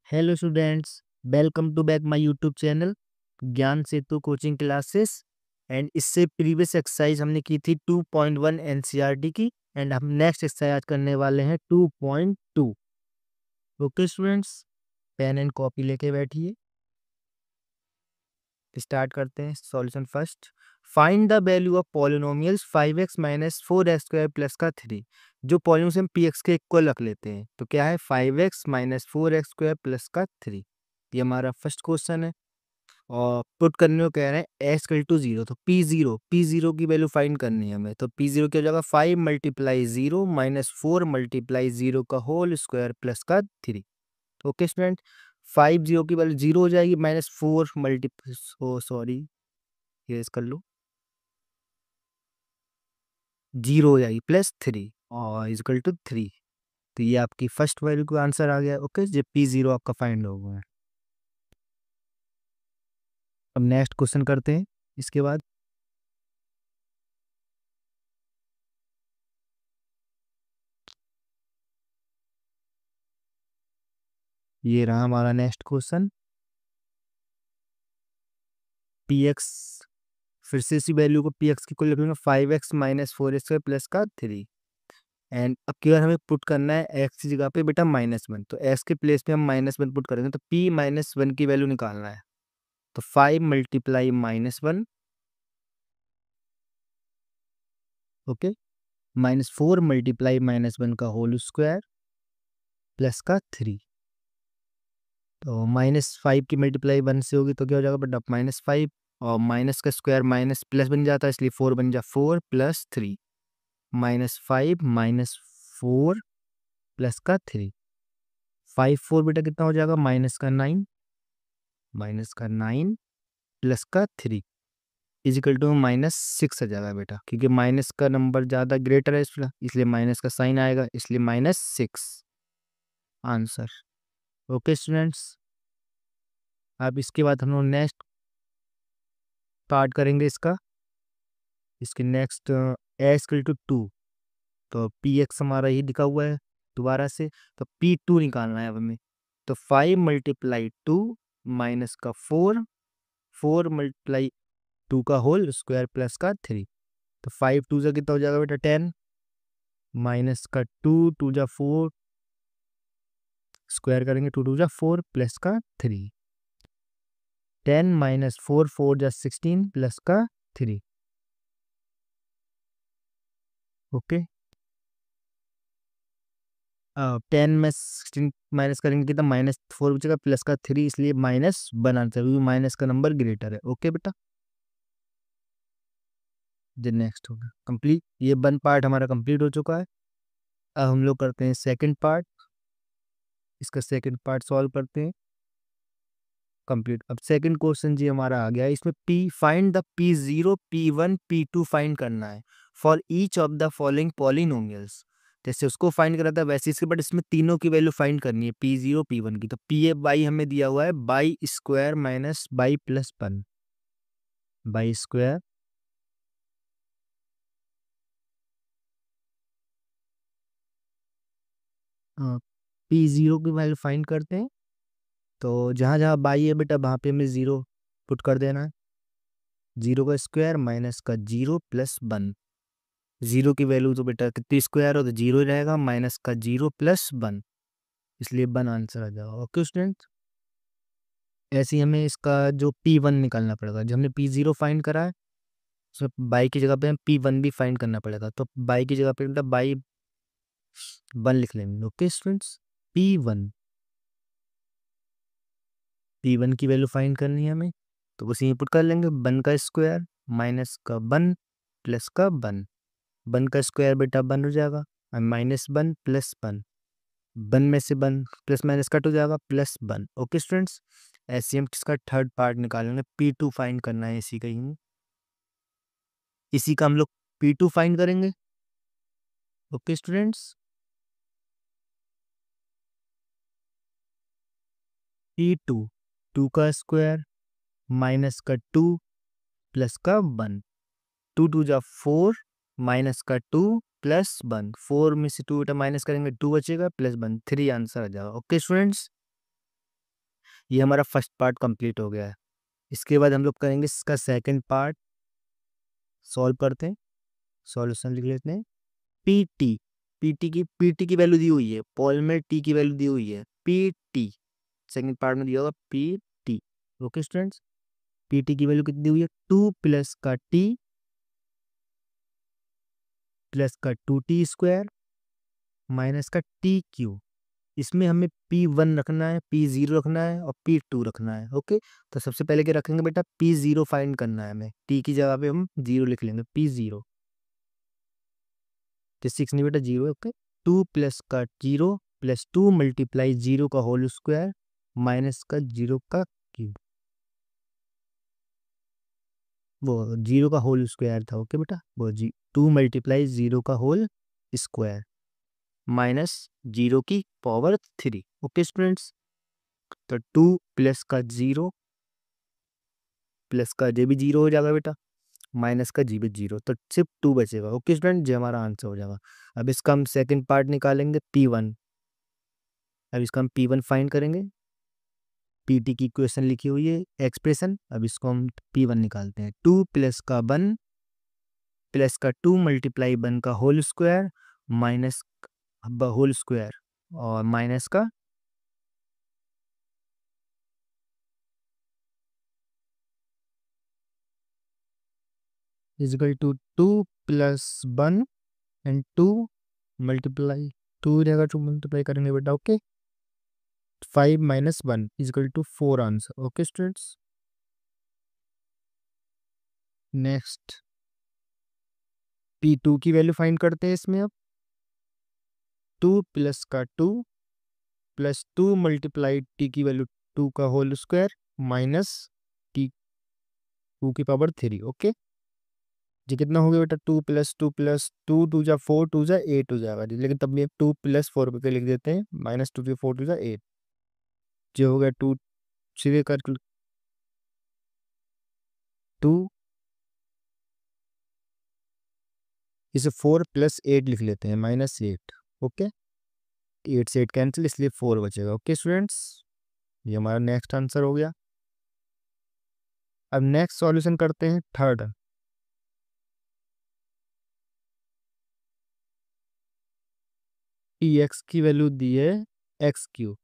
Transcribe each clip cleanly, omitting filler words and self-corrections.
Hello students, welcome to back my YouTube channel Gyan Setu coaching classes. And इससे previous exercise हमने की थी 2.1 NCERT की। एंड हम नेक्स्ट एक्सरसाइज आज करने वाले हैं 2.2। Okay students, pen and copy लेके बैठिए। स्टार्ट करते हैं solution first. Find the value of polynomials 5x minus 4x² plus का 3। जो पॉलिनोमियल्स हम px के इक्वल रख लेते हैं तो क्या है 5x माइनस 4x² प्लस का 3। ये हमारा फर्स्ट क्वेश्चन है और पुट करने को कह रहे हैं एस इक्वल टू 0। तो पी जीरो की वैल्यू फाइंड करनी है हमें। तो पी जीरो क्या हो जाएगा 5 मल्टीप्लाई 0 माइनस 4 मल्टीप्लाई 0 का होल स्क्वायर प्लस का 3। ओके स्टूडेंट, 5 0 की वैल्यू 0 हो जाएगी, माइनस 4 सॉरी ये कर लो 0 हो जाएगी प्लस 3 और इजकल टू 3। तो ये आपकी फर्स्ट वैल्यू का आंसर आ गया। ओके, जो पी जीरो आपका फाइंड हो गया है। अब नेक्स्ट क्वेश्चन करते हैं इसके बाद। ये रहा हमारा नेक्स्ट क्वेश्चन। पी एक्स, फिर से इसी वैल्यू को पी एक्स की कुल लिखेंगे 5x माइनस 4x² प्लस का 3। एंड अब की बार हमें पुट करना है एक्स की जगह पे बेटा -1। तो एक्स के प्लेस पे हम -1 पुट करेंगे तो p-1 की वैल्यू निकालना है। तो 5 मल्टीप्लाई -1, ओके, माइनस 4 मल्टीप्लाई -1 का होल स्क्वायर प्लस का 3। तो -5 की मल्टीप्लाई 1 से होगी तो क्या हो जाएगा बेटा -5, और माइनस का स्क्वायर माइनस प्लस बन जाता है इसलिए 4 बन जा 4 प्लस 3, -5 -4 प्लस का 3। 5 4 बेटा कितना हो जाएगा -9, प्लस का 3 इजिकल टू -6 आ जाएगा बेटा, क्योंकि माइनस का नंबर ज़्यादा ग्रेटर है इसलिए माइनस का साइन आएगा, इसलिए -6 आंसर। ओके स्टूडेंट्स, अब इसके बाद हम लोग नेक्स्ट पार्ट करेंगे इसके नेक्स्ट ए टू 2। तो पी एक्स हमारा ही लिखा हुआ है दोबारा से, तो p2 निकालना है अब हमें। तो 5 मल्टीप्लाई 2 माइनस का 4, 4 मल्टीप्लाई 2 का होल स्क्वायर प्लस का 3। तो 5 2 से कितना हो जाएगा बेटा 10, माइनस का 2 2 जा 4, स्क्वायर करेंगे 2 2 जा 4 प्लस का 3। 10 माइनस 4 4 जा 16 प्लस का 3। ओके, 10 में 16 माइनस करेंगे कितना -4 बचेगा प्लस का 3, इसलिए -1 आंसर, क्योंकि माइनस का नंबर ग्रेटर है। ओके बेटा, जो नेक्स्ट होगा कंप्लीट, ये 1 पार्ट हमारा कंप्लीट हो चुका है। अब हम लोग करते हैं सेकंड पार्ट। इसका सेकंड पार्ट सॉल्व करते हैं कंप्लीट। अब सेकंड क्वेश्चन जी हमारा आ गया है, इसमें find the p0 p1 p2 find करना है for each of the following polynomials. जैसे उसको फाइंड करा था वैसे इसके, बट इसमें तीनों की वैल्यू फाइंड करनी है p0 p1 की। तो p बाई हमें दिया हुआ है by square minus by plus 1, by square p0 की वैल्यू फाइंड करते हैं। तो जहाँ जहाँ बाई है बेटा वहाँ पे हमें 0 पुट कर देना है। 0 का स्क्वायर माइनस का 0 प्लस 1। 0 की वैल्यू तो बेटा कितनी स्क्वायर हो तो 0 ही रहेगा, माइनस का 0 प्लस 1, इसलिए 1 आंसर आ जाएगा। ओके स्टूडेंट, ऐसे ही हमें इसका जो p1 निकालना पड़ेगा। जब हमने p0 फाइंड करा है उसमें बाई की जगह पे हम p1 भी फाइंड करना पड़ेगा। तो बाई की जगह पे मतलब बाई 1 लिख लेंगे। ओके स्टूडेंट्स, p1 p1 की वैल्यू फाइंड करनी है हमें, तो उसी में पुट कर लेंगे 1 का स्क्वायर माइनस का 1 प्लस का 1। 1 का स्क्वायर बेटा 1 हो जाएगा, और -1 प्लस 1, 1 में से 1 प्लस माइनस कट हो जाएगा प्लस 1। ओके स्टूडेंट्स, ऐसे हम इसका थर्ड पार्ट निकालेंगे, p2 फाइंड करना है इसी का ही, इसी का हम लोग p2 फाइंड करेंगे। ओके स्टूडेंट्स, p2 2 का स्क्वायर माइनस का 2 प्लस का 1, 2 2 जा 4 माइनस का 2 प्लस 1, 4 में से 2 बेटा माइनस करेंगे 2 बचेगा प्लस 1, 3 आंसर आ जाएगा। ओके स्टूडेंट्स, ये हमारा फर्स्ट पार्ट कंप्लीट हो गया है। इसके बाद हम लोग करेंगे इसका सेकंड पार्ट। सॉल्व करते हैं, सॉल्यूशन लिख लेते हैं। पीटी की वैल्यू दी हुई है, पॉल में टी की वैल्यू दी हुई है, पीटी सेकंड पार्ट में दिया होगा पीटी। ओके स्टूडेंट्स, पीटी की वैल्यू कितनी दी हुई है, 2 प्लस का टी प्लस का 2t स्क्वायर माइनस का टी क्यू। इसमें हमें P1 रखना है, P0 रखना है और P2 रखना है। ओके, तो सबसे पहले क्या रखेंगे बेटा, P0 फाइंड करना है हमें। टी की जगह पे हम 0 लिख लेंगे, P0। तो 6 नहीं बेटा, 0 है। ओके, 2 प्लस का 0 प्लस 2 मल्टीप्लाई 0 का होल स्क्वायर माइनस का 0 का क्यूब, वो 0 का होल स्क्वायर था। ओके बेटा, वो 2 मल्टीप्लाई 0 का होल स्क्वायर माइनस 0 की पावर 3। ओके स्टूडेंट्स, तो 2 प्लस का 0 प्लस का जे भी 0 हो जाएगा बेटा, माइनस का जी भी 0, तो सिर्फ 2 बचेगा। ओके स्टूडेंट, जो हमारा आंसर हो जाएगा। अब इसका हम सेकंड पार्ट निकालेंगे, P1। अब इसका हम P1 फाइंड करेंगे। पीटी की इक्वेशन लिखी हुई है, एक्सप्रेशन। अब इसको हम P1 निकालते हैं। 2 प्लस का 1 प्लस का 2 मल्टीप्लाई 1 का whole square minus whole square और माइनस का equal to 2 plus 1 and 2 multiply 2 रहेगा, 2 मल्टीप्लाई करेंगे बेटा। Okay, 5 minus 1 equal to 4 answer. Okay students, next P2 की वैल्यू फाइंड करते हैं इसमें। अब 2 प्लस का 2 प्लस 2 मल्टीप्लाई टी की वैल्यू 2 का होल स्क्वायर माइनस टी 2 की पावर 3। ओके, जी कितना हो गया बेटा, 2 टू जा 4 टू जा 8 हो जाएगा जी, लेकिन तब भी 2 प्लस 4 करके लिख देते हैं, माइनस 2 4 टू जा 8, जो हो गया 2 सीधे कर 2, इसे 4 प्लस 8 लिख लेते हैं, माइनस 8। ओके, 8 से 8 कैंसिल, इसलिए 4 बचेगा। ओके स्टूडेंट्स, ये हमारा नेक्स्ट आंसर हो गया। अब नेक्स्ट सॉल्यूशन करते हैं थर्ड। टी एक्स की वैल्यू दी है एक्स क्यू।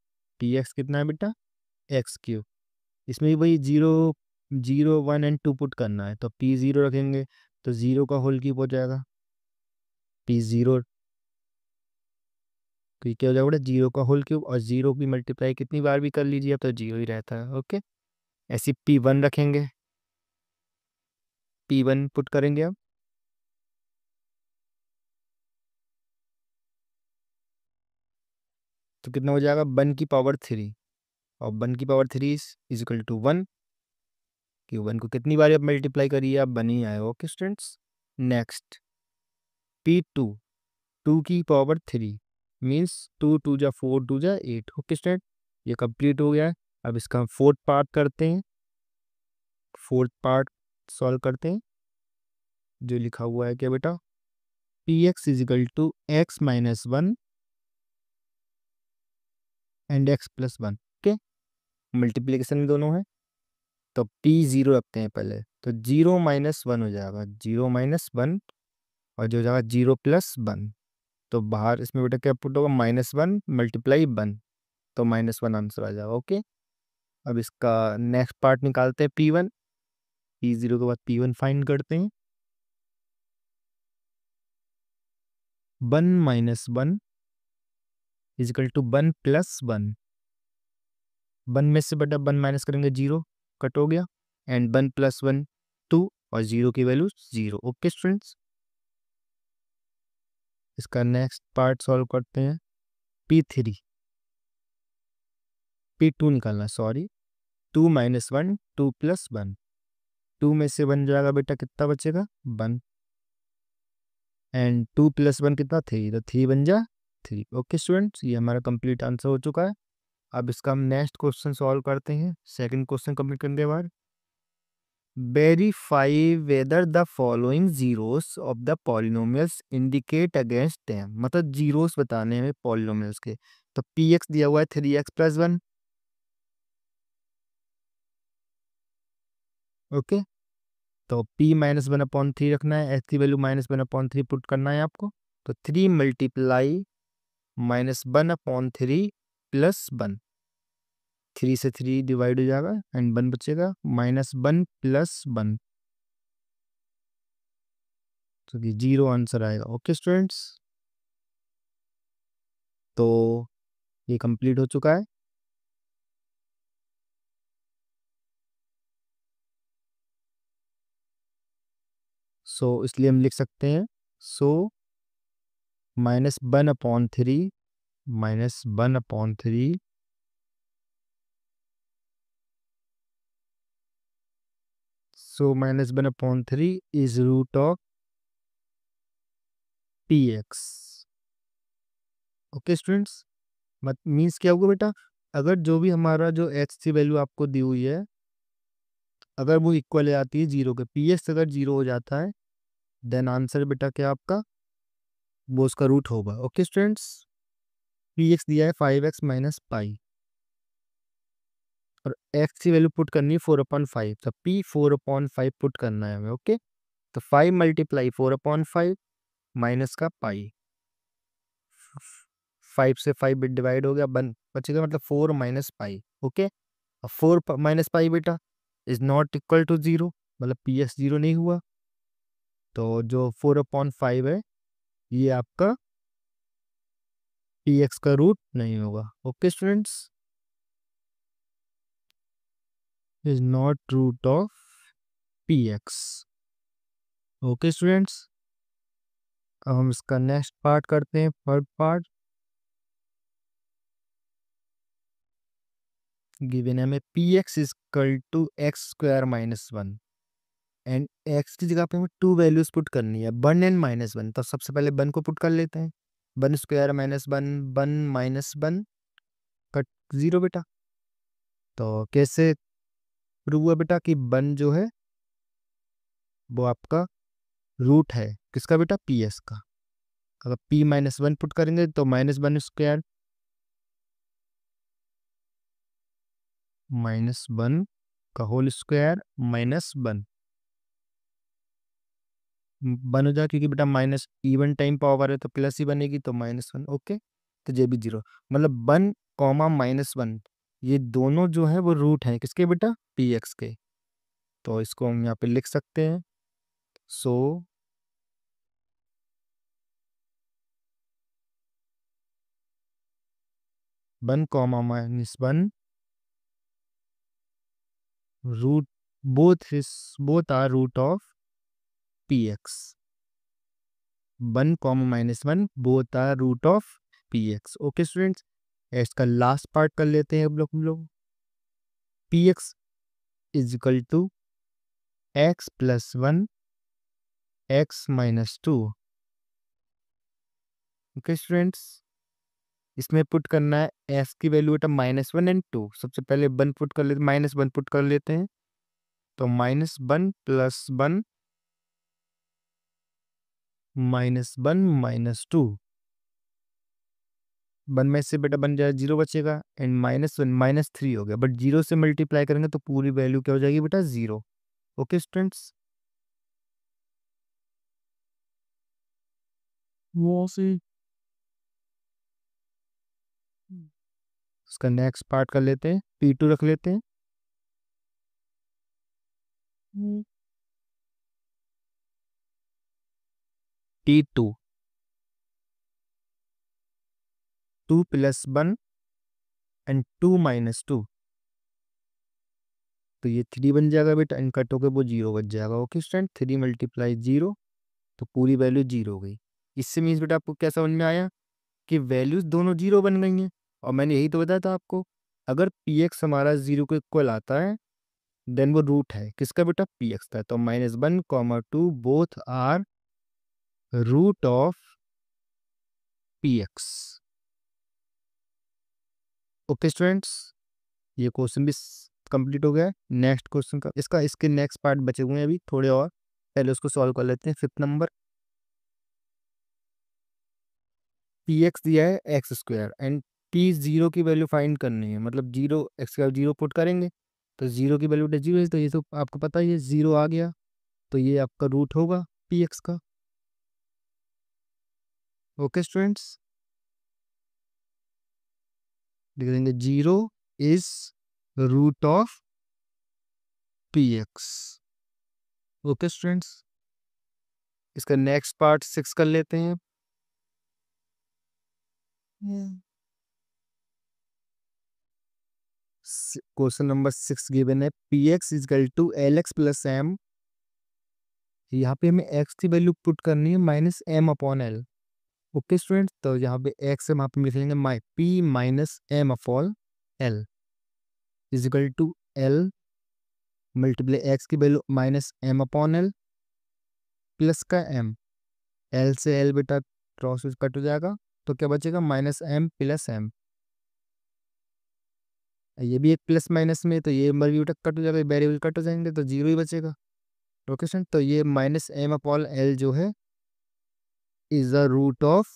टी एक्स कितना है बेटा, एक्स क्यू। इसमें भी वही 0 0 1 एंड 2 पुट करना है, तो P0 रखेंगे तो 0 का होल क्यूब हो जाएगा, P0। तो ये क्या हो जाएगा बेटा, 0 का होल क्यूब, और 0 की मल्टीप्लाई कितनी बार भी कर लीजिए अब तो 0 ही रहता है। ओके, ऐसे P1 रखेंगे, P1 पुट करेंगे अब, तो कितना हो जाएगा, 1 की पावर 3, और 1 की पावर 3 इज इक्वल टू 1। कि 1 को कितनी बार अब मल्टीप्लाई करिए, अब 1 ही आएगा। ओके स्टूडेंट्स, नेक्स्ट P2, 2 की पावर 3 मीन्स 2 टू जा 4 टू जा 8। ओके स्टूडेंट, ये कंप्लीट हो गया है। अब इसका हम फोर्थ पार्ट करते हैं, फोर्थ पार्ट सॉल्व करते हैं। जो लिखा हुआ है क्या बेटा, p x equal to x minus 1 and x plus 1। Okay, multiplication में दोनों है, तो P0 रखते हैं पहले, तो 0 माइनस 1 हो जाएगा, 0 माइनस 1, और जो हो जाएगा 0 प्लस 1। तो बाहर इसमें बेटा क्या पुट होगा, -1 मल्टीप्लाई 1, तो -1 आंसर आ जाएगा। ओके, अब इसका नेक्स्ट पार्ट निकालते हैं P1। P0 के बाद P1 फाइंड करते हैं। 1 माइनस 1 इजिकल टू 1 प्लस 1। 1 में से बेटा 1 माइनस करेंगे, 0 कट हो गया, एंड 1 प्लस 1 2, और 0 की वैल्यू 0। ओके स्टूडेंट्स, इसका नेक्स्ट पार्ट सॉल्व करते हैं। P3, P2 निकालना, सॉरी, 2 माइनस 1 2 प्लस 1। 2 में से 1 जाएगा बेटा, कितना बचेगा, 1, एंड 2 प्लस 1 कितना, 3, तो 3 बन जा 3। ओके स्टूडेंट्स, ये हमारा कंप्लीट आंसर हो चुका है। अब इसका हम नेक्स्ट क्वेश्चन सॉल्व करते हैं, सेकंड क्वेश्चन कंप्लीट करने के बाद। Verify whether the following zeros of the polynomials indicate against them, मतलब जीरोस बताने हैं पॉलिनोमियल्स के। तो Px दिया हुआ है 3x प्लस 1, ओके, तो p माइनस 1/3 रखना है, h की वैल्यू -1/3 पुट करना है आपको। तो 3 मल्टीप्लाई -1/3 प्लस 1, 3 से 3 डिवाइड हो जाएगा एंड 1 बचेगा, -1 प्लस 1, तो ये 0 आंसर आएगा। ओके स्टूडेंट्स, तो ये कंप्लीट हो चुका है। सो इसलिए हम लिख सकते हैं, so -1/3 -1/3 so -1/3 is root of px। Okay students, मत मीन्स क्या होगा बेटा, अगर जो भी हमारा जो x की वैल्यू आपको दी हुई है, अगर वो इक्वल आती है 0 के, px अगर 0 हो जाता है, देन आंसर बेटा क्या आपका, वो उसका रूट होगा। ओके स्टूडेंट्स, px दिया है 5x माइनस पाई और x की वैल्यू पुट करनी है 4/5, तो p 4/5 पुट करना है हमें। ओके, तो 5 मल्टीप्लाई 4/5 माइनस का पाई, 5 से 5 बिट डिवाइड हो गया, बन बचेगा मतलब 4 minus pi. Okay, 4 minus pi बेटा इज नॉट इक्वल टू 0, मतलब पी एस 0 नहीं हुआ, तो जो 4/5 है ये आपका पी एक्स का रूट नहीं होगा। Okay students, is not root of p x. Okay students, अब हम इसका नेक्स्ट पार्ट करते हैं, थर्ड पार्ट। गिवन है हमें p x is equal to x square minus 1 and x की जगह पे हमें 2 वैल्यूज पुट करनी है, 1 एंड -1। तो सबसे पहले 1 को पुट कर लेते हैं, 1 स्क्वायर माइनस 1, 1 माइनस 1 कट 0 बेटा। तो कैसे प्रूव हुआ बेटा कि 1 जो है वो आपका रूट है किसका बेटा, पी एस का। अगर p -1 पुट करेंगे तो -1 स्क्वायर -1 का होल स्क्वायर -1 1 हो जाए, क्योंकि बेटा माइनस इवन टाइम पावर है तो प्लस ही बनेगी, तो -1। ओके, तो ये भी 0, मतलब 1 कॉमा -1 ये दोनों जो है वो रूट हैं किसके बेटा, पी एक्स के। तो इसको हम यहाँ पे लिख सकते हैं, so 1 comma -1 root both are root of p x, 1 comma -1 both are root of p x. Okay students, इसका लास्ट पार्ट कर लेते हैं हम लोग p x is equal to x plus 1 x minus 2। Okay students, इसमें put करना है x की वैल्यू बेटा -1 एंड 2। सबसे पहले 1 पुट कर लेते, -1 पुट कर लेते हैं, तो -1 प्लस 1 -1 -2, 1 में से बेटा बन जाए 0 बचेगा एंड -1 -3 हो गया, बट 0 से मल्टीप्लाई करेंगे तो पूरी वैल्यू क्या हो जाएगी बेटा, 0। ओके स्टूडेंट्स, वो सी उसका नेक्स्ट पार्ट कर लेते हैं, P2 रख लेते हैं। T2 2 प्लस 1 एंड 2 माइनस 2, तो ये 3 बन जाएगा बेटा, इन कट होकर वो 0 बच जाएगा। ओके स्टूडेंट, 3 मल्टीप्लाई 0, तो पूरी वैल्यू 0 हो गई। इससे मीन्स बेटा आपको क्या समझ में आया कि वैल्यूज दोनों 0 बन गई हैं, और मैंने यही तो बताया था आपको, अगर पी एक्स हमारा 0 के इक्वल आता है देन वो रूट है किसका बेटा, पी एक्स का। तो -1, 2 both are root of p x. Okay students, ये क्वेश्चन भी कंप्लीट हो गया है। नेक्स्ट क्वेश्चन का इसके नेक्स्ट पार्ट बचे हुए हैं अभी थोड़े और, पहले उसको सॉल्व कर लेते हैं। 5th नंबर, पी एक्स दिया है एक्स स्क्वायर एंड पी 0 की वैल्यू फाइंड करनी है, मतलब 0 एक्स का 0 पुट करेंगे तो जीरो की वैल्यू जीरो है, तो ये तो आपको पता ही है, जीरो आ गया, तो ये आपका रूट होगा पी एक्स का। ओके स्टूडेंट्स, लिख देंगे zero is root of p x. Okay students, इसका नेक्स्ट पार्ट 6 कर लेते हैं। क्वेश्चन नंबर 6 गिवन है, p x equal to l x plus m. यहाँ पे हमें एक्स की वैल्यू पुट करनी है minus m upon l. Okay students, तो यहाँ पे एक्स हम यहाँ पे लिख लेंगे माई p minus m upon l is equal to l multiply x की value minus m upon l plus का एम। एल से एल बेटा क्रॉस कट हो जाएगा, तो क्या बचेगा माइनस एम प्लस एम। ये भी एक प्लस माइनस में, तो ये वेरिएबल कट हो जाएगा, वेरिएबल कट हो जाएंगे, तो जीरो ही बचेगा। ओके स्टूडेंट, तो ये माइनस एम अपॉन एल जो है is the root of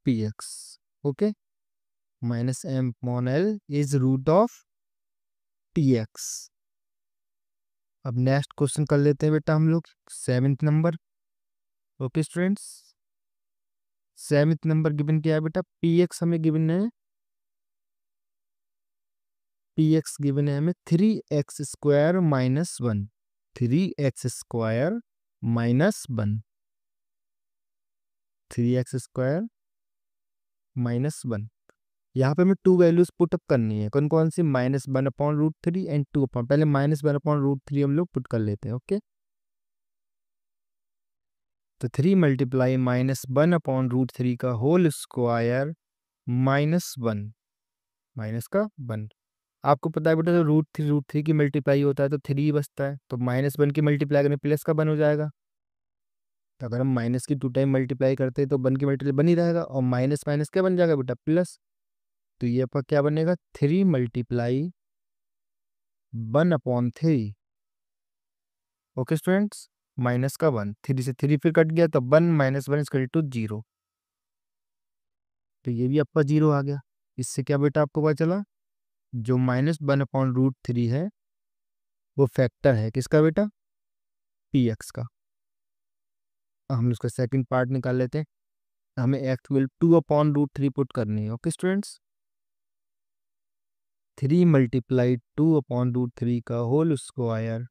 p x. Okay, minus m upon l is root of p x. अब नेक्स्ट क्वेश्चन कर लेते हैं बेटा हम लोग 7th number. Okay students, 7th number given क्या है बेटा, पी एक्स हमें गिवन है, पी एक्स गिवन है हमें 3x² minus 1। 3x² minus 1, 3x² minus 1। यहाँ पे हमें टू वैल्यूज पुटअप करनी है, कौन कौन सी, -1/√3 एंड 2 अपॉन, पहले -1/√3 हम लोग पुट कर लेते हैं। ओके, तो 3 मल्टीप्लाई -1/√3 का होल स्क्वायर माइनस 1, माइनस का 1। आपको पता है बेटा, तो रूट थ्री की मल्टीप्लाई होता है तो 3 बचता है, तो -1 की मल्टीप्लाई करने प्लस का 1 हो जाएगा। तो अगर हम माइनस की 2 टाइम मल्टीप्लाई करते हैं तो 1 की मल्टीप्लाई बन ही रहेगा, और माइनस माइनस क्या बन जाएगा बेटा, प्लस। तो ये आपका क्या बनेगा, 3 मल्टीप्लाई 1/3। ओके स्टूडेंट्स, माइनस का 1, 3 से 3 फिर कट गया, तो 1 माइनस 1 इक्वल टू 0। तो ये भी आपका 0 आ गया। इससे क्या बेटा आपको पता चला, जो -1/√3 है वो फैक्टर है किसका बेटा, पी एक्स का। हम उसका सेकंड पार्ट निकाल लेते हैं। हमें एक्स विल 2/√3 पुट करनी है। ओके स्टूडेंट्स, 3 मल्टीप्लाई 2/√3 का होल स्क्वायर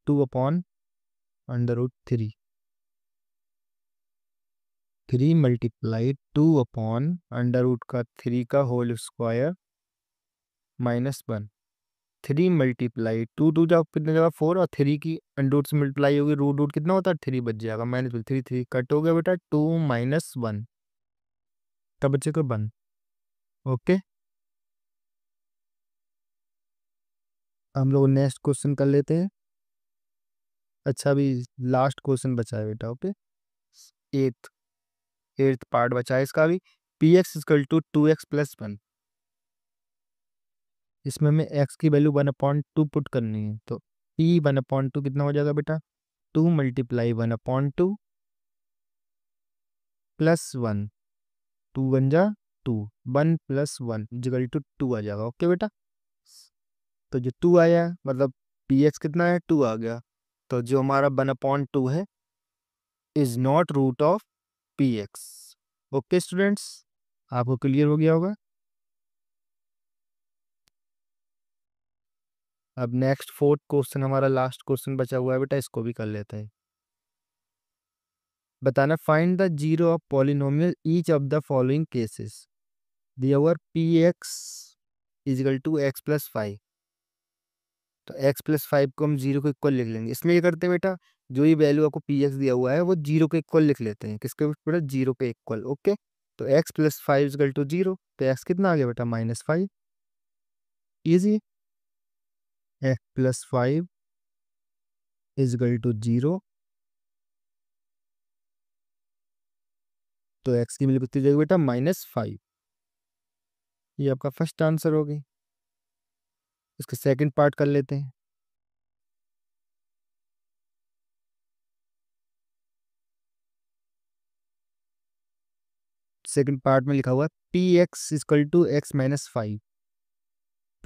2/√3। 3 मल्टीप्लाई 2/√3 का होल स्क्वायर माइनस 1। 3 मल्टीप्लाई 2 जाओ कितने जगह 4, और 3 की अंडर से मल्टीप्लाई होगी, रूट रूट कितना होता है 3 बच जाएगा, माइनस 3 3 कट हो गया बेटा, 2 माइनस 1 तब बचेगा 1। ओके, हम लोग नेक्स्ट क्वेश्चन कर लेते हैं। अच्छा, अभी लास्ट क्वेश्चन बचा है बेटा। ओके, एट्थ एट्थ पार्ट बचा है इसका भी। P x equal to 2x plus 1। इसमें हमें x की वैल्यू 1/2 पुट करनी है, तो p 1/2 कितना हो जाएगा बेटा, 2 मल्टीप्लाई 1/2 प्लस 1, 2 बन जा 2, 1 प्लस 1 इजकल टू 2 आ जाएगा। ओके बेटा, तो जो 2 आया मतलब पी एक्स कितना है, 2 आ गया, तो जो हमारा 1/2 है is not root of p x. Okay students, आपको क्लियर हो गया होगा। अब नेक्स्ट फोर्थ क्वेश्चन हमारा लास्ट क्वेश्चन बचा हुआ है बेटा, इसको भी कर लेते हैं। बताना, find the zero of polynomial each of the following cases. दिया हुआ p x equal to x plus 5। तो एक्स प्लस 5 को हम जीरो के इक्वल लिख लेंगे। इसमें ये करते हैं बेटा, जो ये वैल्यू आपको पी एक्स दिया हुआ है वो जीरो के इक्वल लिख लेते हैं। किसके बेटा, जीरो के इक्वल। ओके, तो एक्स प्लस 5 इजिकल टू 0, तो एक्स कितना आ गया बेटा, -5। Easy, x plus 5 equal to 0, तो एक्स की वैल्यू कितनी जाएगी बेटा, -5। ये आपका फर्स्ट आंसर हो गई। इसका सेकंड पार्ट कर लेते हैं। सेकंड पार्ट में लिखा हुआ है p x equal to x minus 5।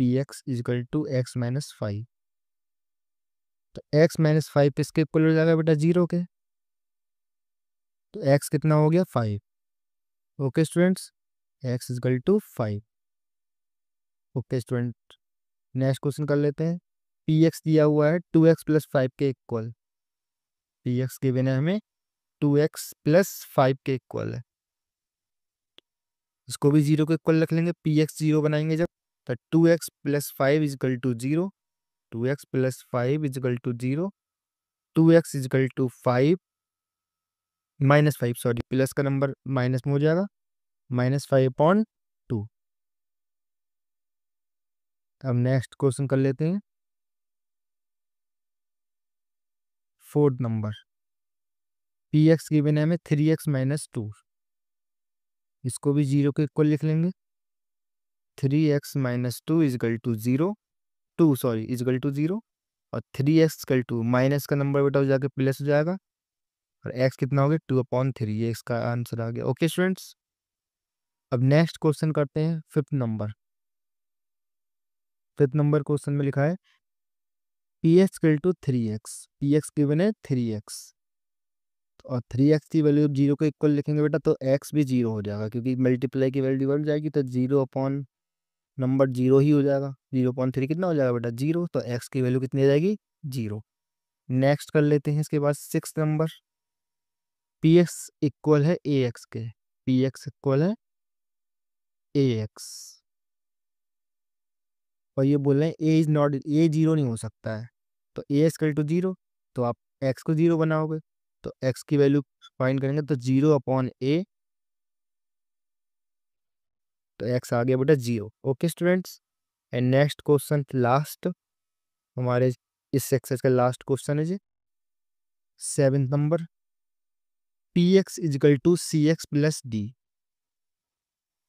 P x equal to x minus 5। तो एक्स माइनस 5 किसके इक्वल हो जाएगा बेटा, 0 के। तो एक्स कितना हो गया, 5। Okay students, x equal to 5। Okay student, next question कर लेते हैं। पी एक्स दिया हुआ है 2x प्लस 5 के इक्वल। पी एक्स गिवन है हमें 2x प्लस 5 के इक्वल है। इसको भी 0 के इक्वल रख लेंगे, पी एक्स 0 बनाएंगे जब, तो 2x plus 5 equal to 0। 2x plus 5 equal to 0। 2x equal to 5 minus 5, sorry plus का नंबर माइनस में हो जाएगा, -5/2। अब नेक्स्ट क्वेश्चन कर लेते हैं, 4th number. P x given है हमें 3x माइनस 2। इसको भी 0 के इक्वल लिख लेंगे। 3x minus 2 equal to 0, 2 sorry equal to 0। और 3x इजिकल टू माइनस का नंबर बेटा हो जाके प्लस हो जाएगा, और x कितना हो गया, 2/3। ये इसका आंसर आ गया। ओके स्टूडेंट्स, अब नेक्स्ट क्वेश्चन करते हैं 5th number. 5th number question में लिखा है p x equal to 3x। P x given है 3x, और 3x की वैल्यू 0 के इक्वल लिखेंगे बेटा तो x भी 0 हो जाएगा, क्योंकि मल्टीप्लाई की वैल्यू बढ़ जाएगी तो 0 अपॉन नंबर 0 ही हो जाएगा। 0/3 कितना हो जाएगा बेटा, 0। तो x की वैल्यू कितनी आ जाएगी, 0। नेक्स्ट कर लेते हैं इसके बाद 6th number. P x equal है ए एक्स के। पी एक्स इक्वल है ए एक्स, और ये बोल रहे हैं ए इज नॉट, ए 0 नहीं हो सकता है। तो ए इक्वल टू 0, तो आप x को 0 बनाओगे, तो x की वैल्यू फाइंड करेंगे तो 0/a, तो x आ गया बेटा 0। Okay students, and next question last, हमारे इस एक्सरसाइज का लास्ट क्वेश्चन है जी 7th number. P x equal to C X plus D.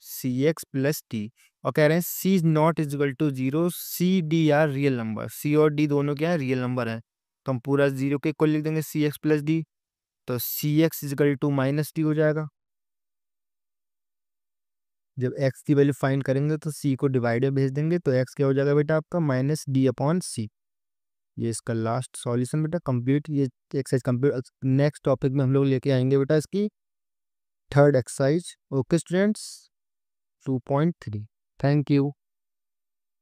C X plus D, और कह रहे हैं C is not equal to 0, C D are real number. सी और डी दोनों क्या है, रियल नंबर है। तो हम पूरा 0 के इक्वल लिख देंगे सी एक्स प्लस डी, तो C X equal to minus D हो जाएगा। जब x की वैल्यू फाइंड करेंगे तो c को डिवाइड में भेज देंगे, तो x क्या हो जाएगा बेटा आपका, -d/c। ये इसका लास्ट सॉल्यूशन बेटा कंप्लीट। ये एक्सरसाइज कंप्लीट। नेक्स्ट टॉपिक में हम लोग लेके आएंगे बेटा इसकी 3rd exercise. Okay students, 2.3। Thank you.